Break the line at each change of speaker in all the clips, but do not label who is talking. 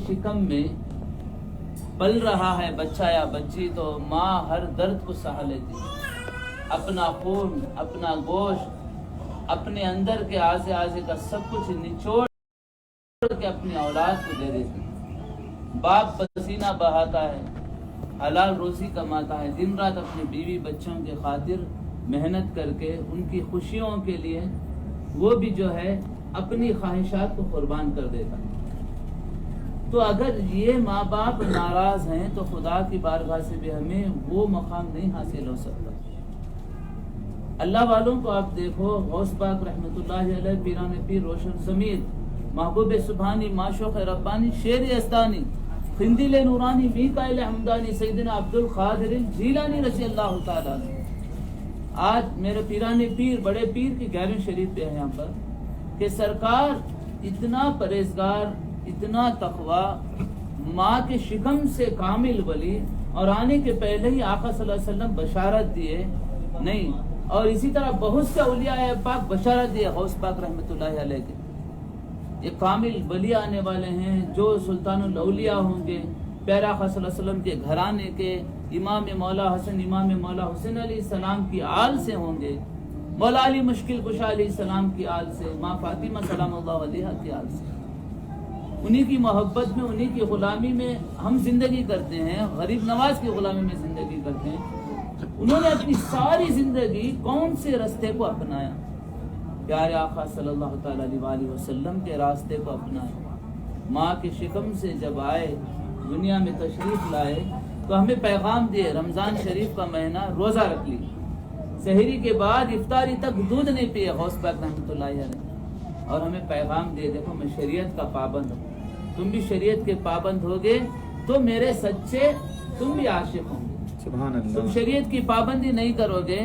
شکم میں پل رہا ہے بچہ یا بچی تو ماں ہر درد کو سہا لیتی ہے، اپنا خون، اپنا گوشت، اپنے اندر کے آزے آزے کا سب کچھ نچوڑ کے اپنی اولاد کو دے دیتی ہے۔ باپ پسینہ بہاتا ہے، حلال روزی کماتا ہے، دن رات اپنے بیوی بچوں کے خاطر محنت کر کے ان کی خوشیوں کے لیے وہ بھی جو ہے اپنی خواہشات کو قربان کر دیتا ہے۔ تو اگر یہ ماں باپ ناراض ہیں تو خدا کی بارگاہ سے بھی ہمیں وہ مقام نہیں حاصل ہو سکتا۔ اللہ والوں کو آپ دیکھو، غوث پاک رحمت اللہ علیہ، پیران پیر روشن ضمیر، محبوب سبحانی، معشوق ربانی، شیر استانی، قندیل نورانی، میکائیل حمدانی، سیدنا عبد القادر الجیلانی رضی اللہ تعالیٰ عنہ۔ آج میرے پیران پیر، بڑے پیر کی 11ویں شریف پہ ہے یہاں پر کہ سرکار اتنا پرہیزگار، اتنا تقوی، ماں کے شکم سے کامل ولی، اور آنے کے پہلے ہی آقا صلی اللہ علیہ وسلم بشارت دیے نہیں، اور اسی طرح بہت سے اولیاء پاک بشارت دیے غوث پاک رحمت اللہ علیہ کے، یہ کامل ولی آنے والے ہیں جو سلطان الاولیاء ہوں گے، پیارا آقا صلی اللہ علیہ وسلم کے گھرانے کے، امام مولا حسن، امام مولا حسین علیہ السلام کی آل سے ہوں گے، مولا علی مشکل کشا علیہ السلام کی آل سے، ماں فاطمہ سلام اللہ علیہا کی آل سے، انہی کی محبت میں، انہی کی غلامی میں ہم زندگی کرتے ہیں، غریب نواز کی غلامی میں زندگی کرتے ہیں۔ انہوں نے اپنی ساری زندگی کون سے راستے کو اپنایا؟ پیارے آقا صلی اللہ تعالیٰ علیہ وسلم کے راستے کو اپنایا۔ ماں کے شکم سے جب آئے، دنیا میں تشریف لائے تو ہمیں پیغام دیے، رمضان شریف کا مہینہ روزہ رکھ لی، سحری کے بعد افطاری تک دودھ نہیں پیے غوث پاک رحمۃ اللہ علیہ، اور ہمیں پیغام دیے، دیکھو میں شریعت کا پابند ہوں، تم بھی شریعت کے پابند ہوگے تو میرے سچے تم بھی عاشق ہوں گے۔
سبحان اللہ۔
تم شریعت کی پابندی نہیں کرو گے،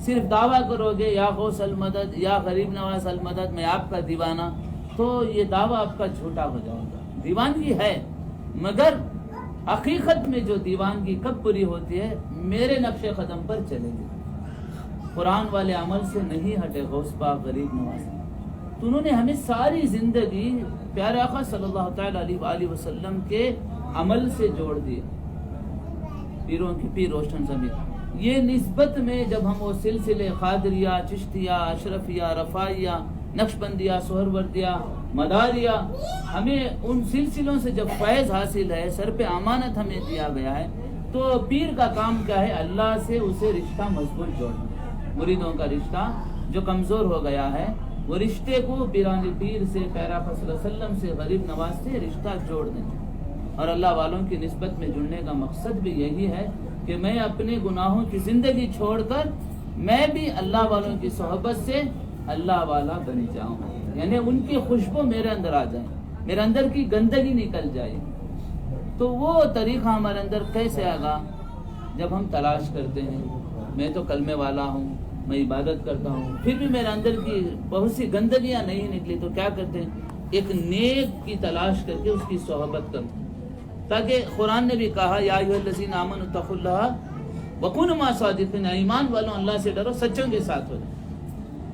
صرف دعویٰ کرو گے یا غوث المدد یا غریب نواز المدد میں آپ کا دیوانہ، تو یہ دعویٰ آپ کا جھوٹا ہو جائے گا۔ دیوانگی ہے، مگر حقیقت میں جو دیوانگی کب پوری ہوتی ہے؟ میرے نقش قدم پر چلے گی، قرآن والے عمل سے نہیں ہٹے غوث پاک غریب نواز۔ تو انہوں نے ہمیں ساری زندگی پیارے آقا صلی اللہ تعالیٰ علیہ وسلم کے عمل سے جوڑ دیا۔ پیروں کی پیر روشن ضمیر، یہ نسبت میں جب ہم وہ سلسلے قادریہ، چشتیہ، اشرفیہ، رفاعیہ، نقشبندیہ، سہروردیہ، مداریہ، ہمیں ان سلسلوں سے جب فیض حاصل ہے، سر پہ امانت ہمیں دیا گیا ہے، تو پیر کا کام کیا ہے؟ اللہ سے اسے رشتہ مضبوط جوڑنا۔ مریدوں کا رشتہ جو کمزور ہو گیا ہے، وہ رشتے کو پیران پیر سے، پیارا آقا صلی اللہ علیہ وسلم سے، غریب نواز سے رشتہ جوڑ دیں۔ اور اللہ والوں کی نسبت میں جڑنے کا مقصد بھی یہی ہے کہ میں اپنے گناہوں کی زندگی چھوڑ کر میں بھی اللہ والوں کی صحبت سے اللہ والا بن جاؤں، یعنی ان کی خوشبو میرے اندر آ جائے، میرے اندر کی گندگی نکل جائے۔ تو وہ طریقہ ہمارے اندر کیسے آگا؟ جب ہم تلاش کرتے ہیں، میں تو کلمے والا ہوں، میں عبادت کرتا ہوں، پھر بھی میرے اندر کی بہت سی گندگیاں نہیں نکلی، تو کیا کرتے ہیں؟ ایک نیک کی تلاش کر کے اس کی صحبت کرتے ہیں، تاکہ قرآن نے بھی کہا یا ایھا الذین آمنوا اتقوا اللہ وکونوا مع الصادقین، ایمان والوں اللہ سے ڈرو، سچوں کے ساتھ ہو جاؤ۔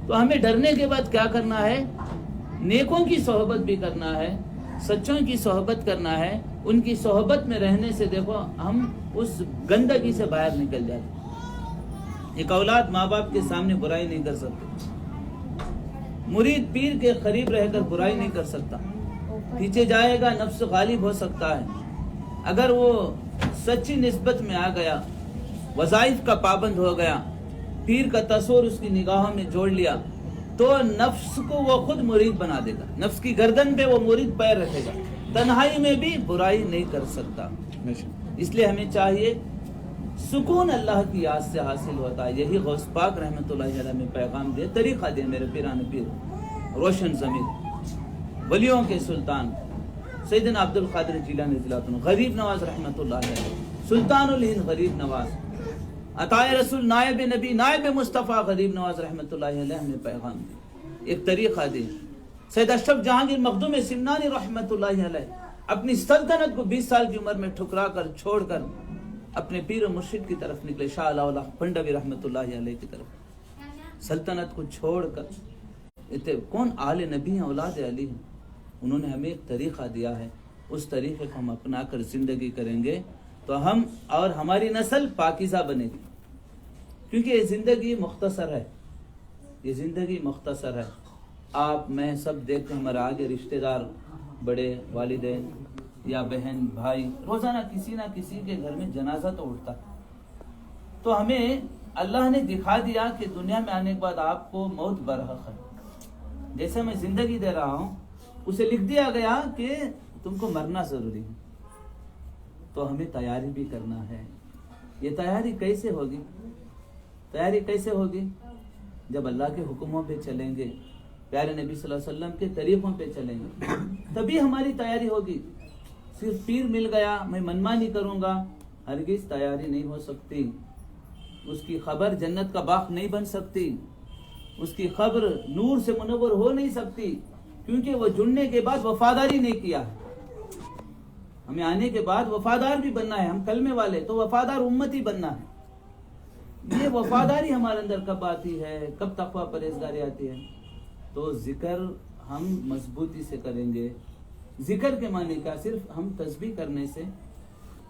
تو ہمیں ڈرنے کے بعد کیا کرنا ہے؟ نیکوں کی صحبت بھی کرنا ہے، سچوں کی صحبت کرنا ہے، ان کی صحبت میں رہنے سے دیکھو ہم اس گندگی سے باہر نکل جاتے ہیں۔ ایک اولاد ماں باپ کے سامنے برائی نہیں کر سکتے، مرید پیر کے قریب رہ کر برائی نہیں کر سکتا، پیچھے جائے گا، نفس غالب ہو سکتا ہے۔ اگر وہ سچی نسبت میں آ گیا، وظائف کا پابند ہو گیا، پیر کا تصور اس کی نگاہوں میں جوڑ لیا، تو نفس کو وہ خود مرید بنا دے گا، نفس کی گردن پہ وہ مرید پیر رکھے گا، تنہائی میں بھی برائی نہیں کر سکتا۔ اس لیے ہمیں چاہیے، سکون اللہ کی یاد سے حاصل ہوتا ہے، یہی غوث پاک رحمت اللہ علیہ میں پیغام دے، طریقہ دے میرے پیران پیر روشن ضمیر، ولیوں کے سلطان سیدنا عبد القادر جیلانی رضی اللہ عنہ، غریب نواز رحمت اللہ علیہ، سلطان الہند غریب نواز، عطائے رسول، نائب نبی، نائب مصطفیٰ غریب نواز رحمت اللہ علیہ ہمیں پیغام دے، ایک طریقہ دے۔ سید اشرف جہانگیر مخدوم سمنانی رحمت اللہ علیہ اپنی سلطنت کو 20 سال کی عمر میں ٹھکرا کر، چھوڑ کر اپنے پیر و مرشد کی طرف نکلے، شاہ علاء اللہ پنڈوی رحمت اللہ علیہ کی طرف، سلطنت کو چھوڑ کر۔ کون آل نبی ہیں، اولاد علی ہیں، انہوں نے ہمیں ایک طریقہ دیا ہے، اس طریقے کو ہم اپنا کر زندگی کریں گے تو ہم اور ہماری نسل پاکیزہ بنے گی. کیونکہ یہ زندگی مختصر ہے، یہ زندگی مختصر ہے. آپ میں سب دیکھتے ہیں ہمارے آگے رشتہ دار، بڑے والدین یا بہن بھائی، روزانہ کسی نہ کسی کے گھر میں جنازہ تو اٹھتا ہے. تو ہمیں اللہ نے دکھا دیا کہ دنیا میں آنے کے بعد آپ کو موت برحق ہے. جیسے میں زندگی دے رہا ہوں اسے لکھ دیا گیا کہ تم کو مرنا ضروری ہے. تو ہمیں تیاری بھی کرنا ہے. یہ تیاری کیسے ہوگی؟ تیاری کیسے ہوگی؟ جب اللہ کے حکموں پہ چلیں گے، پیارے نبی صلی اللہ علیہ وسلم کے طریقوں پہ چلیں گے، تبھی ہماری تیاری ہوگی. صرف پیر مل گیا میں منمانی کروں گا، ہرگز تیاری نہیں ہو سکتی. اس کی خبر جنت کا باغ نہیں بن سکتی، اس کی خبر نور سے منور ہو نہیں سکتی، کیونکہ وہ جڑنے کے بعد وفاداری نہیں کیا ہے. ہمیں آنے کے بعد وفادار بھی بننا ہے. ہم کلمے والے تو وفادار امتی بننا ہے. یہ وفاداری ہمارے اندر کب آتی ہے؟ کب تقویٰ پرہیزگاری آتی ہے؟ تو ذکر ہم مضبوطی سے کریں گے. ذکر کے معنی کیا؟ صرف ہم تسبیح کرنے سے.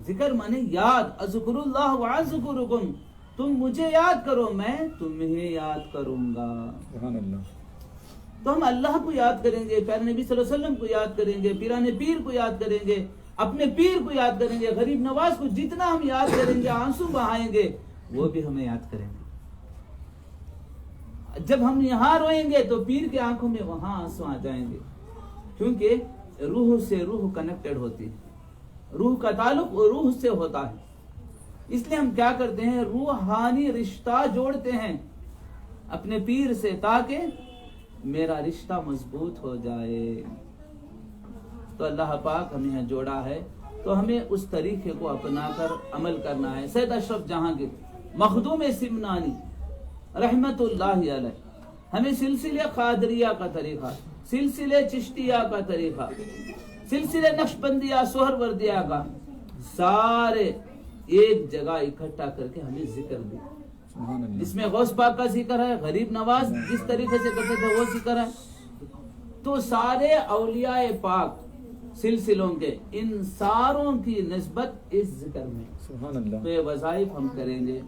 ذکر معنی یاد، اذکر اللہ واذکرکم، تم مجھے یاد کرو میں تمہیں یاد کروں گا.
سبحان اللہ.
تو ہم اللہ کو یاد کریں گے، پیارے نبی صلی اللہ علیہ وسلم کو یاد کریں گے، پیران پیر کو یاد کریں گے، اپنے پیر کو یاد کریں گے، غریب نواز کو جتنا ہم یاد کریں گے، آنسو بہائیں گے، وہ بھی ہمیں یاد کریں گے. جب ہم یہاں روئیں گے تو پیر کے آنکھوں میں وہاں آنسو آ جائیں گے، کیونکہ روح سے روح کنیکٹڈ ہوتی ہے. روح کا تعلق روح سے ہوتا ہے. اس لیے ہم کیا کرتے ہیں؟ روحانی رشتہ جوڑتے ہیں اپنے پیر سے، تاکہ میرا رشتہ مضبوط ہو جائے. تو اللہ پاک ہمیں یہاں جوڑا ہے تو ہمیں اس طریقے کو اپنا کر عمل کرنا ہے. سید اشرف جہانگیر مخدوم سمنانی رحمت اللہ علیہ ہمیں سلسلہ قادریہ کا طریقہ، سلسلہ چشتیہ کا طریقہ، سلسلہ نقشبندیہ سہروردیہ کا سارے ایک جگہ اکٹھا کر کے ہمیں ذکر دیا. جس میں غوث پاک کا ذکر ہے، غریب نواز جس طریقے سے کرتے تھے وہ ذکر ہے. تو سارے اولیاء پاک سلسلوں کے ان ساروں کی نسبت اس ذکر میں.
سبحان اللہ.
تو یہ وظائف ہم کریں گے.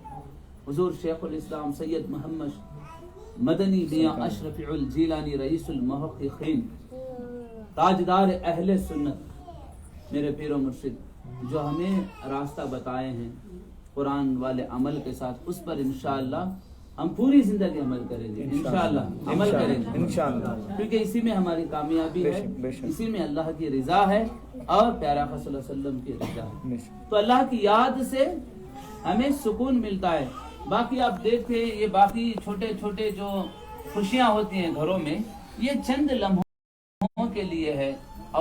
حضور شیخ الاسلام سید محمد مدنی میاں اشرف الجیلانی رئیس المحققین، تاجدار اہل سنت، میرے پیر و مرشد، جو ہمیں راستہ بتائے ہیں قرآن والے عمل کے ساتھ، اس پر انشاءاللہ ہم پوری زندگی عمل کریں گے. انشاءاللہ عمل کریں گے انشاءاللہ، کیونکہ اسی میں ہماری کامیابی ہے، اسی میں اللہ کی رضا ہے اور پیارا آقا صلی اللہ علیہ وسلم کی رضا ہے. تو اللہ کی یاد سے ہمیں سکون ملتا ہے. باقی آپ دیکھتے ہیں یہ باقی چھوٹے چھوٹے جو خوشیاں ہوتی ہیں گھروں میں، یہ چند لمحوں کے لیے ہے.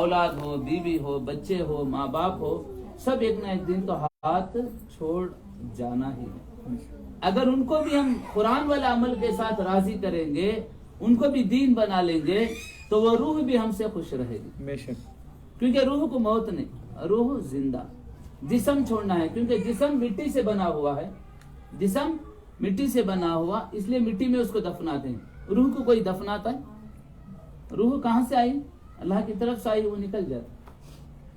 اولاد ہو، بیوی ہو، بچے ہو، ماں باپ ہو، سب ایک نہ ایک دن تو ہاتھ چھوڑ جانا ہی ہے. اگر ان کو بھی ہم قرآن والے عمل کے ساتھ راضی کریں گے، ان کو بھی دین بنا لیں گے، تو وہ روح بھی ہم سے خوش رہے گی.
بے شک.
کیونکہ روح کو موت نہیں، روح زندہ. جسم چھوڑنا ہے کیونکہ جسم مٹی سے بنا ہوا ہے، جسم مٹی سے بنا ہوا، اس لیے مٹی میں اس کو دفناتے ہیں. روح کو کوئی دفناتا ہے؟ روح کہاں سے آئی؟ اللہ کی طرف سے آئی، وہ نکل جاتا.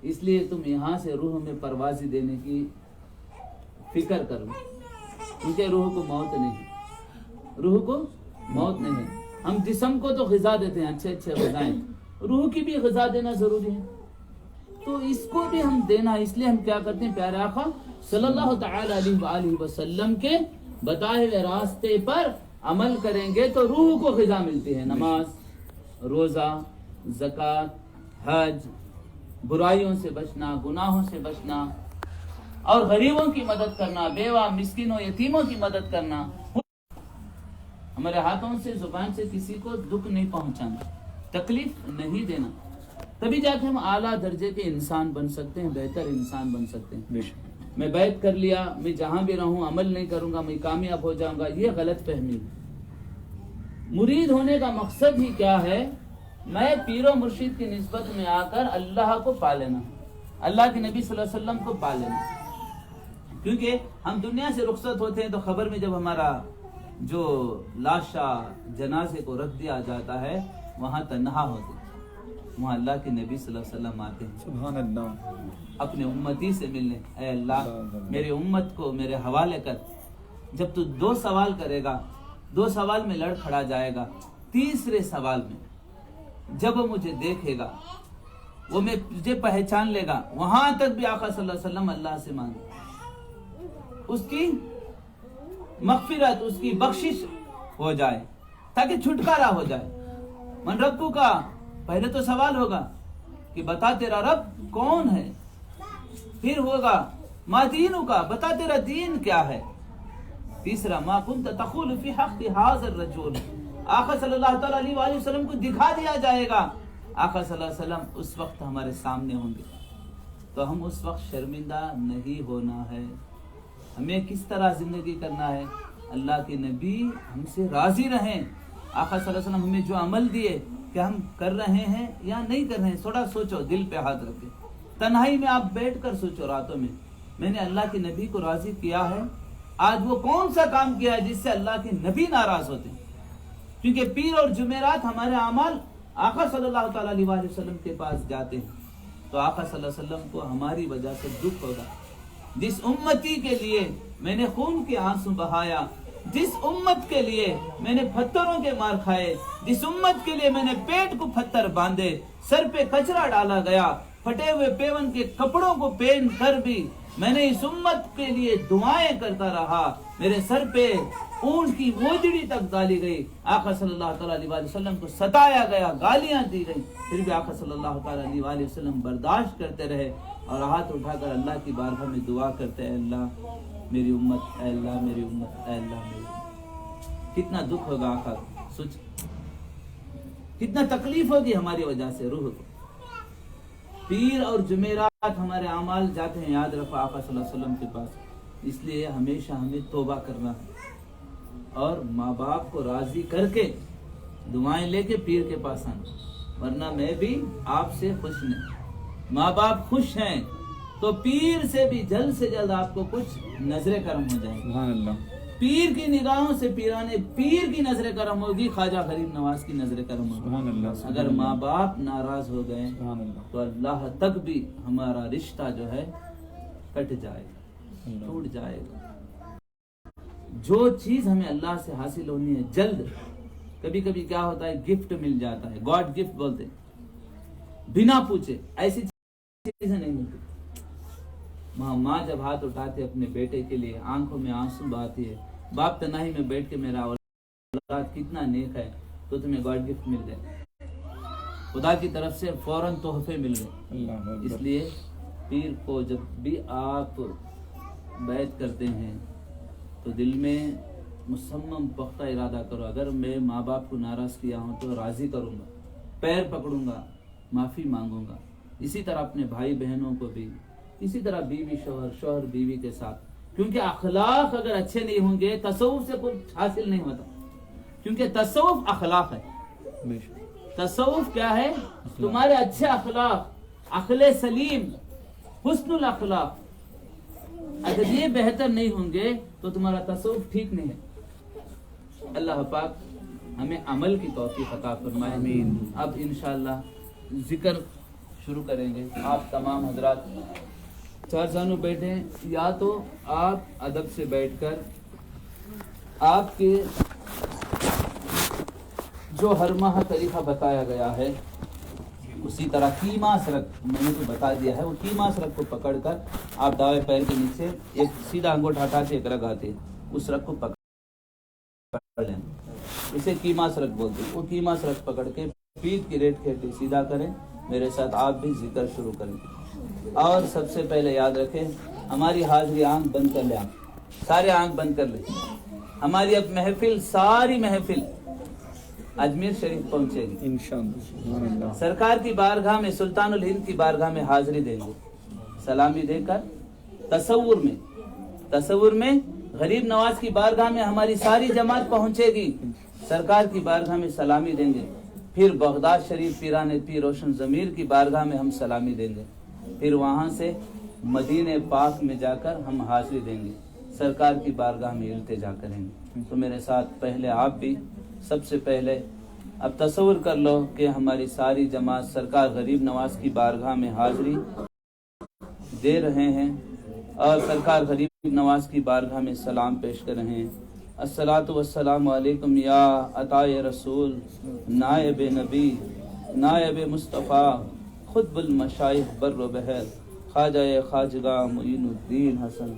اس لیے تم یہاں سے روح میں پروازی دینے کی فکر کرو، کیونکہ روح کو موت نہیں، روح کو موت نہیں ہے. ہم جسم کو تو غذا دیتے ہیں، اچھے اچھے غذائیں، روح کی بھی غذا دینا ضروری ہے. تو اس کو بھی ہم دینا، اس لیے ہم کیا کرتے ہیں؟ پیارے آقا صلی اللہ تعالی علیہ وآلہ وسلم کے بتائے ہوئے راستے پر عمل کریں گے تو روح کو غذا ملتی ہے. نماز، روزہ، زکوٰۃ، حج، برائیوں سے بچنا، گناہوں سے بچنا، اور غریبوں کی مدد کرنا، بیوہ مسکینوں یتیموں کی مدد کرنا. ہمارے ہاتھوں سے زبان سے کسی کو دکھ نہیں پہنچانا، تکلیف نہیں دینا. تبھی جا کے ہم اعلیٰ درجے کے انسان بن سکتے ہیں، بہتر انسان بن سکتے ہیں. میں بیعت کر لیا، میں جہاں بھی رہوں عمل نہیں کروں گا میں کامیاب ہو جاؤں گا، یہ غلط فہمی. مرید ہونے کا مقصد ہی کیا ہے؟ میں پیر و مرشد کی نسبت میں آ کر اللہ کو پا لینا، اللہ کے نبی صلی اللہ علیہ وسلم کو پا لینا. کیونکہ ہم دنیا سے رخصت ہوتے ہیں تو خبر میں جب ہمارا جو لاشا جنازے کو رکھ دیا جاتا ہے وہاں تنہا ہوتے ہیں. وہاں اللہ کے نبی صلی اللہ علیہ وسلم آتے ہیں
سبحان اللہ
اپنے امتی سے ملنے. اے اللہ میری امت کو میرے حوالے کر. جب تو 2 سوال کرے گا، 2 سوال میں لڑ کھڑا جائے گا، تیسرے سوال میں جب وہ مجھے دیکھے گا، وہ مجھے پہچان لے گا، وہاں تک بھی آقا صلی اللہ علیہ وسلم اللہ سے مانگے اس کی مغفرت، اس کی بخشش ہو جائے تاکہ چھٹکارا ہو جائے. من ربو کا پہلے تو سوال ہوگا کہ بتا تیرا رب کون ہے، پھر ہوگا ما دینو کا، بتا تیرا دین کیا ہے. تیسرا ما کنت تقول فی حق هذا الرجل، آقا صلی اللہ تعالیٰ علیہ وآلہ وسلم کو دکھا دیا جائے گا. آقا صلی اللہ علیہ وسلم اس وقت ہمارے سامنے ہوں گے تو ہم اس وقت شرمندہ نہیں ہونا ہے. ہمیں کس طرح زندگی کرنا ہے، اللہ کے نبی ہم سے راضی رہیں. آقا صلی اللہ علیہ وسلم ہمیں جو عمل دیے کہ ہم کر رہے ہیں یا نہیں کر رہے ہیں، تھوڑا سوچو، دل پہ ہاتھ رکھ کے تنہائی میں آپ بیٹھ کر سوچو راتوں میں نے اللہ کے نبی کو راضی کیا ہے؟ آج وہ کون سا کام کیا ہے جس سے اللہ کے نبی ناراض ہوتے ہیں؟ کیونکہ پیر اور جمعرات ہمارے اعمال آقا صلی اللہ تعالیٰ علیہ وآلہ وسلم کے پاس جاتے ہیں تو آقا صلی اللہ علیہ وسلم کو ہماری وجہ سے دکھ ہوگا. جس امتی کے لیے میں نے خون کے آنسو بہایا، جس امت کے لیے میں نے پتھروں کے مار کھائے، جس امت کے لیے میں نے پیٹ کو پتھر باندھے، سر پہ کچرا ڈالا گیا، پھٹے ہوئے پیون کے کپڑوں کو پہن کر بھی میں نے اس امت کے لیے دعائیں کرتا رہا، میرے سر پہ اونٹ کی موجڑی تک ڈالی گئی، آقا صلی اللہ تعالیٰ علیہ وسلم کو ستایا گیا، گالیاں دی گئی، پھر بھی آقا صلی اللہ تعالیٰ علیہ وسلم برداشت کرتے رہے اور ہاتھ اٹھا کر اللہ کی بارگاہ میں دعا کرتے، اے اللہ میری امت، اے اللہ میری امت، اے اللہ میری امت. کتنا دکھ ہوگا آقا، سوچ کتنا تکلیف ہوگی ہماری وجہ سے روح کو. پیر اور جمعرات ہمارے اعمال جاتے ہیں، یاد رکھو آقا صلی اللہ علیہ وسلم کے پاس. اس لیے ہمیشہ ہمیں توبہ کرنا ہے اور ماں باپ کو راضی کر کے دعائیں لے کے پیر کے پاس آنا، ورنہ میں بھی آپ سے خوش نہیں. ماں باپ خوش ہیں تو پیر سے بھی جلد سے جلد آپ کو کچھ نظر کرم ہو جائے.
سبحان اللہ.
پیر کی نگاہوں سے پیرانے پیر کی نظر کرم ہوگی، خواجہ غریب نواز کی نظر کرم ہوگی.
سبحان اللہ.
اگر ماں باپ ناراض ہو گئے
سبحان اللہ.
تو اللہ تک بھی ہمارا رشتہ جو ہے کٹ جائے گا، ٹوٹ جائے گا. جو چیز ہمیں اللہ سے حاصل ہونی ہے جلد، کبھی کبھی کیا ہوتا ہے گفٹ مل جاتا ہے، گاڈ گفٹ بولتے ہیں، بنا پوچھے ایسی چیزیں نہیں ملتی. ماں جب ہاتھ اٹھاتے اپنے بیٹے کے لیے، آنکھوں میں آنسو بہاتی ہے، باپ تنہائی میں بیٹھ کے میرا اولاد کتنا نیک ہے تو تمہیں گاڈ گفٹ مل گئے، خدا کی طرف سے فوراً تحفے مل گئے. اس لیے پیر کو جب بھی آپ بیعت کرتے ہیں تو دل میں مصمم پختہ ارادہ کرو، اگر میں ماں باپ کو ناراض کیا ہوں تو راضی کروں گا، پیر پکڑوں گا، معافی مانگوں گا. اسی طرح اپنے بھائی بہنوں کو بھی، اسی طرح بیوی شوہر، شوہر بیوی کے ساتھ، کیونکہ اخلاق اگر اچھے نہیں ہوں گے تصوف سے کچھ حاصل نہیں ہوتا. کیونکہ تصوف اخلاق ہے. تصوف کیا ہے؟ تمہارے اچھے اخلاق، عقل سلیم، حسن الاخلاق. اگر یہ بہتر نہیں ہوں گے تو تمہارا تصوف ٹھیک نہیں ہے. اللہ پاک ہمیں عمل کی توفیق عطا فرمائے. آمین. اب انشاءاللہ ذکر شروع کریں گے. آپ تمام حضرات چار جانوں بیٹھیں، یا تو آپ ادب سے بیٹھ کر آپ کے جو ہر ماہ طریقہ بتایا گیا ہے اسی طرح کیما سرک میں نے تو بتا دیا ہے، وہ کیما سرک کو پکڑ کر آپ دائیں پیر کے نیچے ایک سیدھا انگوٹھا ہٹا کے ایک رگ آتے اس رگ کو پکڑ لیں، اسے کیما سرک بولتے ہیں. وہ کیما سرک پکڑ کے پیٹھ کی ریٹ کھیل کے سیدھا کریں. میرے ساتھ آپ بھی ذکر شروع کریں. اور سب سے پہلے یاد رکھیں ہماری حاضری آنکھ بند کر لیں، سارے آنکھ بند کر لیں. ہماری اب محفل، ساری محفل اجمیر شریف پہنچے گی انشاءاللہ. سرکار کی بارگاہ میں، سلطان الہند کی بارگاہ میں حاضری دیں گے، سلامی دے کر تصور میں غریب نواز کی بارگاہ میں ہماری ساری جماعت پہنچے گی، سرکار کی بارگاہ میں سلامی دیں گے. پھر بغداد شریف پیران پیر روشن ضمیر کی بارگاہ میں ہم سلامی دیں گے. پھر وہاں سے مدینہ پاک میں جا کر ہم حاضری دیں گے، سرکار کی بارگاہ میں التجا کریں گے. تو میرے ساتھ پہلے آپ بھی سب سے پہلے اب تصور کر لو کہ ہماری ساری جماعت سرکار غریب نواز کی بارگاہ میں حاضری دے رہے ہیں اور سرکار غریب نواز کی بارگاہ میں سلام پیش کر رہے ہیں. الصلاۃ والسلام علیکم یا عطائے رسول، نائب نبی، نائب مصطفیٰ، خطب المشائخ بر و بحر، خواجہ خواجگاہ معین الدین حسن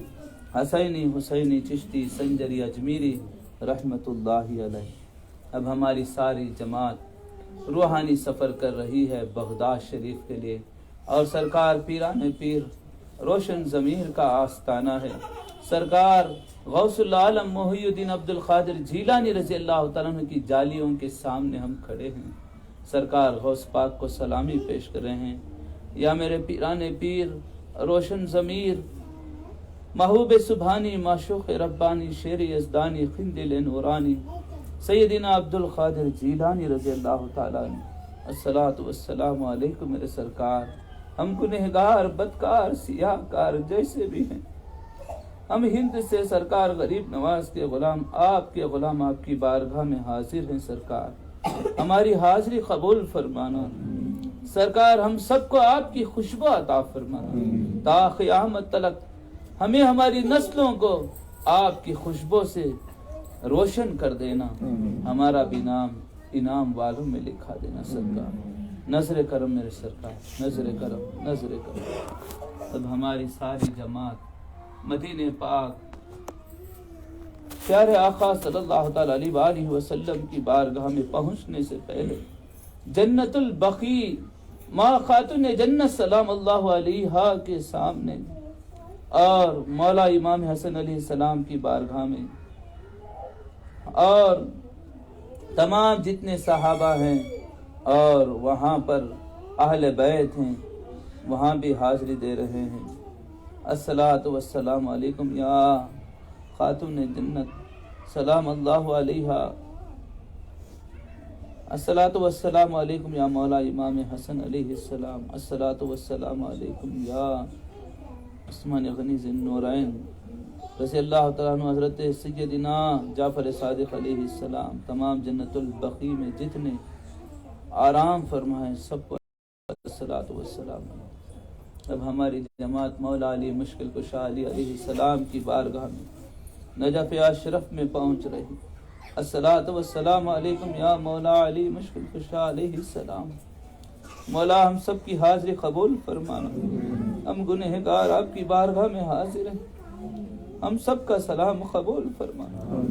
حسینی حسینی چشتی سنجری اجمیری رحمت اللہ علیہ. اب ہماری ساری جماعت روحانی سفر کر رہی ہے بغداد شریف کے لیے، اور سرکار پیران پیر روشن ضمیر کا آستانہ ہے. سرکار غوث العالم محی الدین عبد القادر جیلانی رضی اللہ تعالیٰ عنہ کی جالیوں کے سامنے ہم کھڑے ہیں. سرکار غوث پاک کو سلامی پیش کر رہے ہیں. یا میرے پیران پیر روشن ضمیر، محبوب سبحانی، معشوق ربانی، شیر یزدانی، قندیل نورانی، سیدنا عبد القادر جیلانی رضی اللہ تعالیٰ عنہ. الصلاۃ والسلام علیکم میرے سرکار. ہم گنہگار، بدکار، سیاہ کار جیسے بھی ہیں، ہم ہند سے سرکار غریب نواز کے غلام، آپ کے غلام آپ کی بارگاہ میں حاضر ہیں. سرکار ہماری حاضری قبول فرمانا. سرکار ہم سب کو آپ کی خوشبو عطا فرمانا. تا قیامت تلک ہمیں ہماری نسلوں کو آپ کی خوشبو سے روشن کر دینا. ہمارا بھی نام انعام والوں میں لکھا دینا. سرکار نظر کرم میرے سرکار، نظر کرم، نظر کرم. اب ہماری ساری جماعت مدینہ پاک پیارے آقا صلی اللہ تعالی علیہ وآلہ وسلم کی بارگاہ میں پہنچنے سے پہلے جنت البقیع ماں خاتون جنت سلام اللہ علیہا کے سامنے اور مولا امام حسن علیہ السلام کی بارگاہ میں اور تمام جتنے صحابہ ہیں اور وہاں پر اہل بیت ہیں وہاں بھی حاضری دے رہے ہیں. الصلاۃ والسلام علیکم یا خاتون جنت سلام اللہ علیہا. الصلاۃ والسلام علیکم یا مولا امام حسن علیہ السلام. الصلاۃ والسلام علیکم یا عثمان غنی ذی النورین رضی اللہ تعالیٰ عنہ. حضرت سیدنا جعفر صادق علیہ السلام. تمام جنت البقیع میں جتنے آرام فرمائے سب کو الصلاۃ والسلام. اب ہماری جماعت مولا علی مشکل کشا علی علیہ السلام کی بارگاہ میں نجف اشرف میں پہنچ رہی. الصلاۃ والسلام علیکم یا مولا علی مشکل کشا علیہ السلام. مولا ہم سب کی حاضری قبول فرمانا. ہم گنہگار آپ کی بارگاہ میں حاضر ہیں، ہم سب کا سلام قبول فرمانا.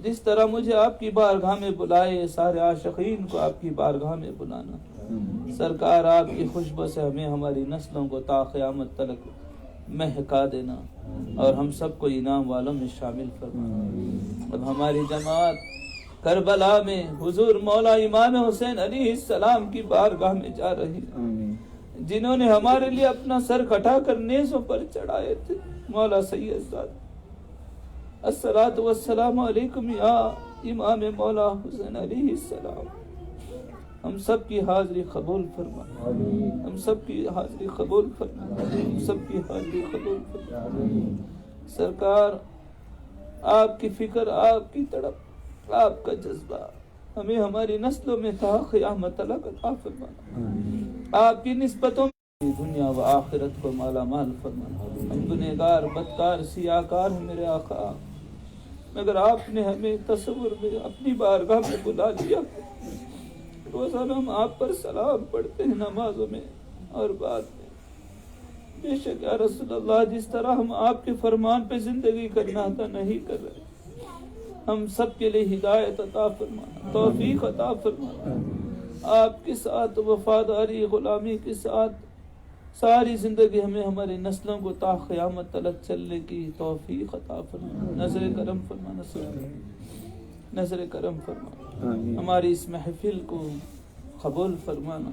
جس طرح مجھے آپ کی بارگاہ میں بلائے سارے عاشقین کو آپ کی بارگاہ میں بلانا. سرکار آپ کی خوشبو سے ہمیں ہماری نسلوں کو تا قیامت تلک مہکا دینا اور ہم سب کو انعام والوں میں شامل فرمانا. اب ہماری جماعت کربلا میں حضور مولا امام حسین علیہ السلام کی بارگاہ میں جا رہی ہے، جنہوں نے ہمارے لیے اپنا سر کٹا کر نیزوں پر چڑھائے تھے. مولا سید زاد الصلاۃ والسلام علیکم یا امام مولا حسین علیہ السلام. ہم سب کی حاضری قبول فرما. ہم سب کی حاضری قبول فرما. ہم سب کی حاضری قبول فرما. سرکار آپ کی فکر، آپ کی تڑپ، آپ کا جذبہ ہمیں ہماری نسلوں میں تا قیامت تلک عطا فرمانا. آپ کی نسبتوں میں دنیا و آخرت کو مالا مال فرمانا. ہم گنہگار، بدکار، سیاہکار ہیں میرے آقا، مگر آپ نے ہمیں تصور میں اپنی بارگاہ میں بلا لیا. روزانہ ہم آپ پر سلام پڑھتے ہیں نمازوں میں اور بعد میں. بے شک یا رسول اللہ جس طرح ہم آپ کے فرمان پہ زندگی کرنا تھا نہیں کر رہے. ہم سب کے لیے ہدایت عطا فرمانا، توفیق عطا فرمانا. آپ کے ساتھ وفاداری، غلامی کے ساتھ ساری زندگی ہمیں ہماری نسلوں کو تا قیامت تلک چلنے کی توفیق عطا فرمانا. نظر کرم فرمانا. نظر کرم فرمانا. ہماری اس محفل کو قبول فرمانا.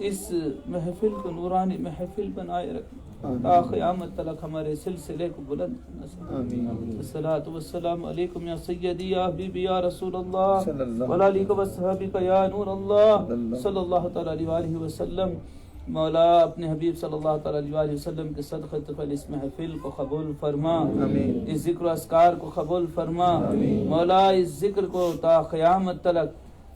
اس محفل کو نورانی محفل بنائے رکھنا تا قیامت تلک ہمارے سلسلے کو بلند کرنا. الصلاۃ والسلام علیکم یا سیدی یا حبیبی یا رسول اللہ وعلی آلک و صحبک یا نور اللہ صلی اللہ تعالی علیہ وآلہ وسلم. مولا اپنے حبیب صلی اللہ تعالی علیہ وآلہ وسلم کے صدقے پر اس محفل کو قبول فرما. اس ذکر و اذکار کو قبول فرما. مولا اس ذکر کو تا قیامت تلک